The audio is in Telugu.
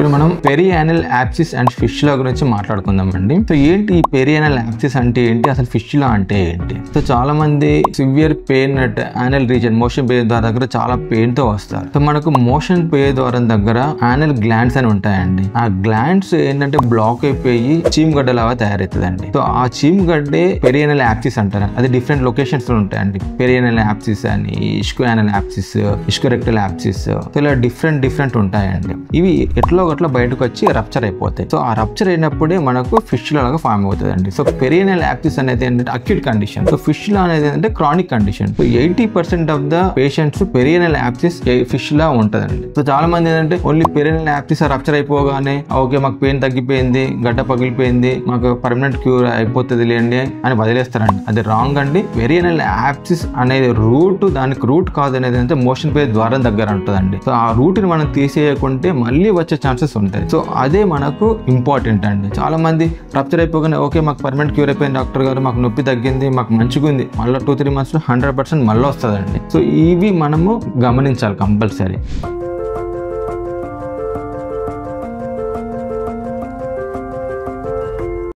ఇప్పుడు మనం పెరియానల్ యాప్సిస్ అండ్ ఫిస్టులా గురించి మాట్లాడుకుందామండి. సో ఏంటి ఈ పెరియానల్ యాప్సిస్ అంటే ఏంటి, అసలు ఫిస్టులా అంటే ఏంటి? సో చాలా మంది severe pain at anal region, motion pay ద్వారా దగ్గర చాలా పెయిన్ తో వస్తారు. సో మనకు మోషన్ పే ద్వారం దగ్గర యానల్ గ్లాండ్స్ అని ఉంటాయండి. ఆ గ్లాండ్స్ ఏంటంటే బ్లాక్ అయిపోయి చీమ్ గడ్డలాగా తయారవుతుందండి. సో ఆ చీమ్ గడ్డే పెరియానల్ యాప్సిస్ అంటారు. అది డిఫరెంట్ లొకేషన్స్ లో ఉంటాయండి. పెరియానల్ యాప్సిస్ అని, ఇస్కోయానల్ యాప్సిస్, ఇస్కోరెక్టల్ యాప్సిస్, సో ఇలా డిఫరెంట్ ఉంటాయండి. ఇవి ఎట్లా గట్లా బయటకు వచ్చి రప్చర్ అయిపోతాయి. సో ఆ రప్చర్ అయినప్పుడే మనకు ఫిస్టులా లాగా ఫామ్ అవుతుందండి. సో పెరియానల్ యాప్సిస్ అనేది ఏంటంటే అక్యూట్ కండిషన్. సో ఫిస్టులా అనేది ఏంటంటే chronic condition. So 80% of the patients perianal యాప్సిస్ fistula ఉంటుందండి. సో చాలా మంది ఏంటంటే ఓన్లీ పెరియానల్ యాప్సిస్ రప్చర్ అయిపోగానే ఓకే మాకు పెయిన్ తగ్గిపోయింది, గడ్డ పగిలిపోయింది, మాకు పర్మనెంట్ క్యూర్ అయిపోతుంది లేండి అని వదిలేస్తారండి. అది రాంగ్ అండి. పెరియానల్ యాప్సిస్ అనేది దానికి రూట్ కాజ్ అనేది అంటే మోషన్ పే ద్వారం దగ్గర ఉంటుందండి. సో ఆ రూట్ ని మనం తీసేయకుంటే మళ్ళీ వచ్చే ఛాన్సెస్ ఉంటాయి. సో అదే మనకు ఇంపార్టెంట్ అండి. చాలా మంది రప్చర్ అయిపోగానే ఓకే మాకు పర్మనెంట్ క్యూర్ అయిపోయింది డాక్టర్ గారు, మాకు నొప్పి తగ్గింది, మాకు మంచిగా ఉంది, మళ్ళీ 2-3 months 100% మళ్ళీ వస్తుందండి. సో ఇవి మనము గమనించాలి కంపల్సరీ.